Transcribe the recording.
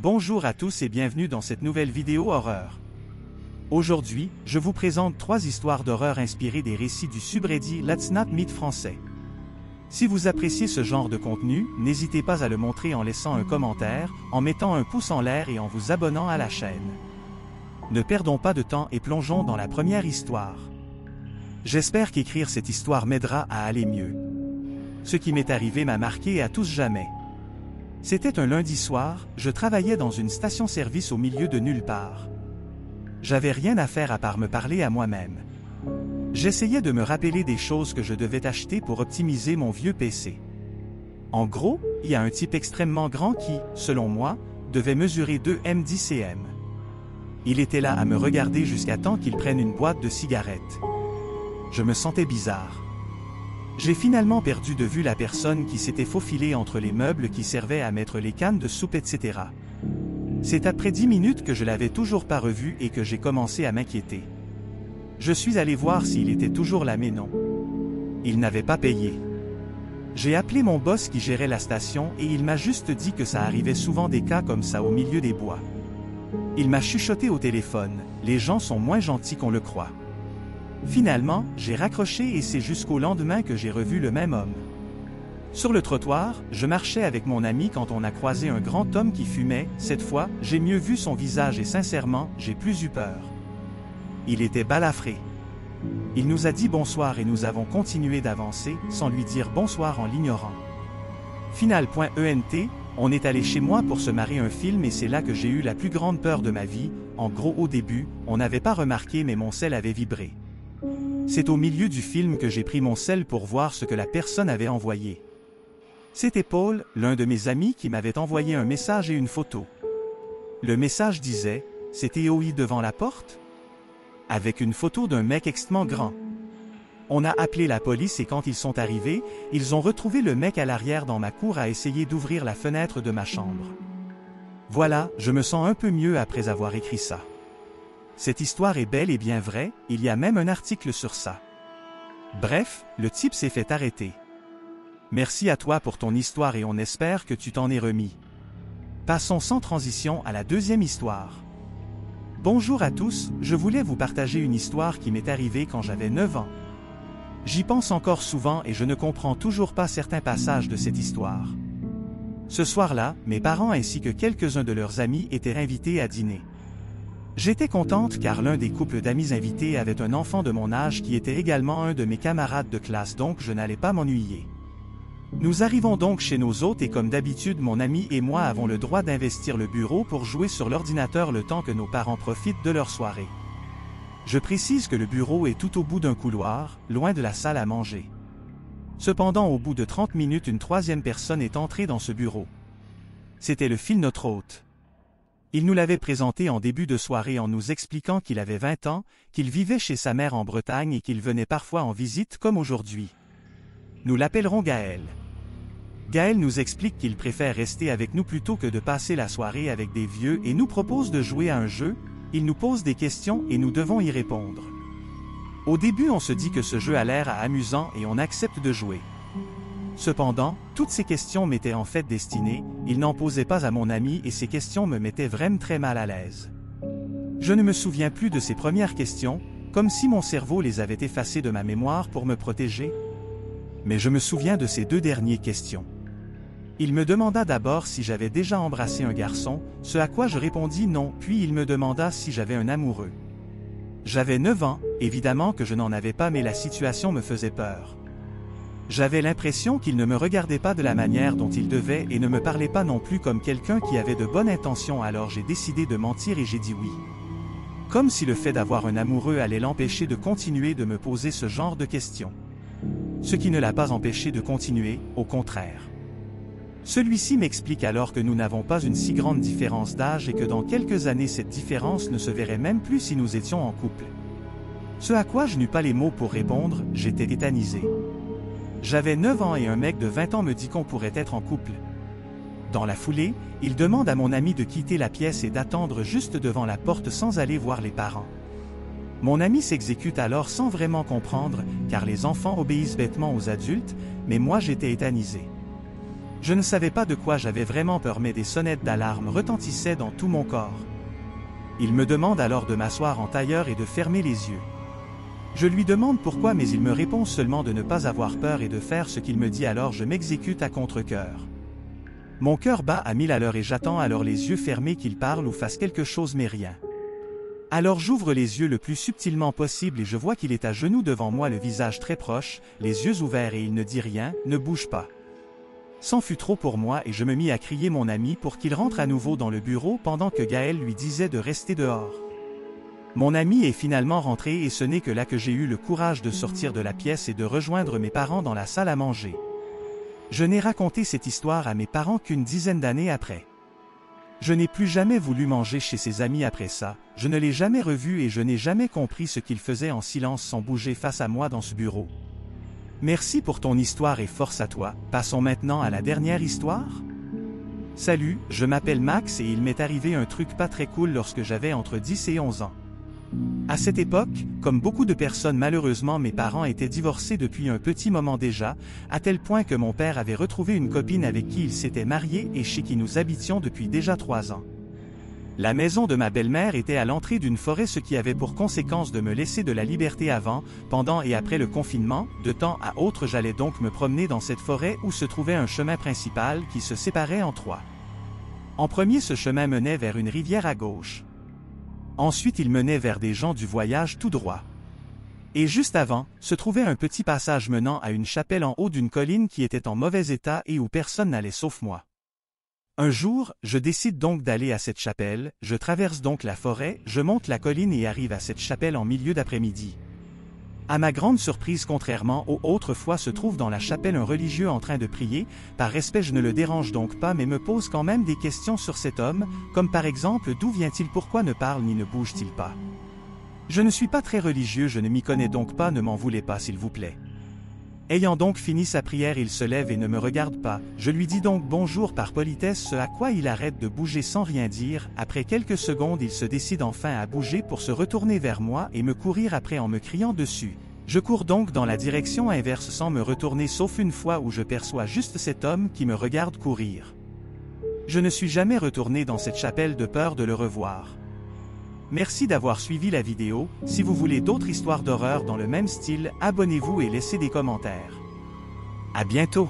Bonjour à tous et bienvenue dans cette nouvelle vidéo horreur. Aujourd'hui, je vous présente 3 histoires d'horreur inspirées des récits du subreddit Let's Not Meet français. Si vous appréciez ce genre de contenu, n'hésitez pas à le montrer en laissant un commentaire, en mettant un pouce en l'air et en vous abonnant à la chaîne. Ne perdons pas de temps et plongeons dans la première histoire. J'espère qu'écrire cette histoire m'aidera à aller mieux. Ce qui m'est arrivé m'a marqué à tous jamais. C'était un lundi soir, je travaillais dans une station-service au milieu de nulle part. J'avais rien à faire à part me parler à moi-même. J'essayais de me rappeler des choses que je devais acheter pour optimiser mon vieux PC. En gros, il y a un type extrêmement grand qui, selon moi, devait mesurer 2 m10 cm. Il était là à me regarder jusqu'à temps qu'il prenne une boîte de cigarettes. Je me sentais bizarre. J'ai finalement perdu de vue la personne qui s'était faufilée entre les meubles qui servaient à mettre les cannes de soupe, etc. C'est après 10 minutes que je l'avais toujours pas revu et que j'ai commencé à m'inquiéter. Je suis allé voir s'il était toujours là mais non. Il n'avait pas payé. J'ai appelé mon boss qui gérait la station et il m'a juste dit que ça arrivait souvent des cas comme ça au milieu des bois. Il m'a chuchoté au téléphone, les gens sont moins gentils qu'on le croit. Finalement, j'ai raccroché et c'est jusqu'au lendemain que j'ai revu le même homme. Sur le trottoir, je marchais avec mon ami quand on a croisé un grand homme qui fumait. Cette fois, j'ai mieux vu son visage et sincèrement, j'ai plus eu peur. Il était balafré. Il nous a dit bonsoir et nous avons continué d'avancer, sans lui dire bonsoir en l'ignorant. Final.ent, on est allé chez moi pour se marrer un film et c'est là que j'ai eu la plus grande peur de ma vie. En gros au début, on n'avait pas remarqué mais mon cell avait vibré. C'est au milieu du film que j'ai pris mon cell pour voir ce que la personne avait envoyé. C'était Paul, l'un de mes amis qui m'avait envoyé un message et une photo. Le message disait « C'est Théoï devant la porte ?» avec une photo d'un mec extrêmement grand. On a appelé la police et quand ils sont arrivés, ils ont retrouvé le mec à l'arrière dans ma cour à essayer d'ouvrir la fenêtre de ma chambre. Voilà, je me sens un peu mieux après avoir écrit ça. Cette histoire est belle et bien vraie, il y a même un article sur ça. Bref, le type s'est fait arrêter. Merci à toi pour ton histoire et on espère que tu t'en es remis. Passons sans transition à la deuxième histoire. Bonjour à tous, je voulais vous partager une histoire qui m'est arrivée quand j'avais 9 ans. J'y pense encore souvent et je ne comprends toujours pas certains passages de cette histoire. Ce soir-là, mes parents ainsi que quelques-uns de leurs amis étaient invités à dîner. J'étais contente car l'un des couples d'amis invités avait un enfant de mon âge qui était également un de mes camarades de classe donc je n'allais pas m'ennuyer. Nous arrivons donc chez nos hôtes et comme d'habitude mon ami et moi avons le droit d'investir le bureau pour jouer sur l'ordinateur le temps que nos parents profitent de leur soirée. Je précise que le bureau est tout au bout d'un couloir, loin de la salle à manger. Cependant au bout de 30 minutes une troisième personne est entrée dans ce bureau. C'était le Phil notre hôte. Il nous l'avait présenté en début de soirée en nous expliquant qu'il avait 20 ans, qu'il vivait chez sa mère en Bretagne et qu'il venait parfois en visite comme aujourd'hui. Nous l'appellerons Gaël. Gaël nous explique qu'il préfère rester avec nous plutôt que de passer la soirée avec des vieux et nous propose de jouer à un jeu, il nous pose des questions et nous devons y répondre. Au début on se dit que ce jeu a l'air amusant et on accepte de jouer. Cependant, toutes ces questions m'étaient en fait destinées, il n'en posait pas à mon ami et ces questions me mettaient vraiment très mal à l'aise. Je ne me souviens plus de ces premières questions, comme si mon cerveau les avait effacées de ma mémoire pour me protéger. Mais je me souviens de ces 2 dernières questions. Il me demanda d'abord si j'avais déjà embrassé un garçon, ce à quoi je répondis non, puis il me demanda si j'avais un amoureux. J'avais 9 ans, évidemment que je n'en avais pas mais la situation me faisait peur. J'avais l'impression qu'il ne me regardait pas de la manière dont il devait et ne me parlait pas non plus comme quelqu'un qui avait de bonnes intentions alors j'ai décidé de mentir et j'ai dit oui. Comme si le fait d'avoir un amoureux allait l'empêcher de continuer de me poser ce genre de questions. Ce qui ne l'a pas empêché de continuer, au contraire. Celui-ci m'explique alors que nous n'avons pas une si grande différence d'âge et que dans quelques années cette différence ne se verrait même plus si nous étions en couple. Ce à quoi je n'eus pas les mots pour répondre, j'étais tétanisé. J'avais 9 ans et un mec de 20 ans me dit qu'on pourrait être en couple. Dans la foulée, il demande à mon ami de quitter la pièce et d'attendre juste devant la porte sans aller voir les parents. Mon ami s'exécute alors sans vraiment comprendre, car les enfants obéissent bêtement aux adultes, mais moi j'étais tétanisé. Je ne savais pas de quoi j'avais vraiment peur, mais des sonnettes d'alarme retentissaient dans tout mon corps. Il me demande alors de m'asseoir en tailleur et de fermer les yeux. Je lui demande pourquoi, mais il me répond seulement de ne pas avoir peur et de faire ce qu'il me dit, alors je m'exécute à contre-cœur. Mon cœur bat à 1000 à l'heure et j'attends alors les yeux fermés qu'il parle ou fasse quelque chose, mais rien. Alors j'ouvre les yeux le plus subtilement possible et je vois qu'il est à genoux devant moi, le visage très proche, les yeux ouverts, et il ne dit rien, ne bouge pas. C'en fut trop pour moi et je me mis à crier mon ami pour qu'il rentre à nouveau dans le bureau pendant que Gaël lui disait de rester dehors. Mon ami est finalement rentré et ce n'est que là que j'ai eu le courage de sortir de la pièce et de rejoindre mes parents dans la salle à manger. Je n'ai raconté cette histoire à mes parents qu'une dizaine d'années après. Je n'ai plus jamais voulu manger chez ses amis après ça, je ne l'ai jamais revu et je n'ai jamais compris ce qu'il faisait en silence sans bouger face à moi dans ce bureau. Merci pour ton histoire et force à toi. Passons maintenant à la dernière histoire. Salut, je m'appelle Max et il m'est arrivé un truc pas très cool lorsque j'avais entre 10 et 11 ans. À cette époque, comme beaucoup de personnes malheureusement, mes parents étaient divorcés depuis un petit moment déjà, à tel point que mon père avait retrouvé une copine avec qui il s'était marié et chez qui nous habitions depuis déjà 3 ans. La maison de ma belle-mère était à l'entrée d'une forêt, ce qui avait pour conséquence de me laisser de la liberté avant, pendant et après le confinement. De temps à autre, j'allais donc me promener dans cette forêt où se trouvait un chemin principal qui se séparait en 3. En premier, ce chemin menait vers une rivière à gauche. Ensuite, il menait vers des gens du voyage tout droit. Et juste avant, se trouvait un petit passage menant à une chapelle en haut d'une colline qui était en mauvais état et où personne n'allait sauf moi. Un jour, je décide donc d'aller à cette chapelle, je traverse donc la forêt, je monte la colline et arrive à cette chapelle en milieu d'après-midi. À ma grande surprise, contrairement aux autres fois, se trouve dans la chapelle un religieux en train de prier. Par respect, je ne le dérange donc pas, mais me pose quand même des questions sur cet homme, comme par exemple d'où vient-il, pourquoi ne parle ni ne bouge-t-il pas. Je ne suis pas très religieux, je ne m'y connais donc pas, ne m'en voulez pas s'il vous plaît. Ayant donc fini sa prière, il se lève et ne me regarde pas. Je lui dis donc bonjour par politesse, ce à quoi il arrête de bouger sans rien dire. Après quelques secondes, il se décide enfin à bouger pour se retourner vers moi et me courir après en me criant dessus. Je cours donc dans la direction inverse sans me retourner, sauf une fois où je perçois juste cet homme qui me regarde courir. Je ne suis jamais retourné dans cette chapelle de peur de le revoir. Merci d'avoir suivi la vidéo. Si vous voulez d'autres histoires d'horreur dans le même style, abonnez-vous et laissez des commentaires. À bientôt!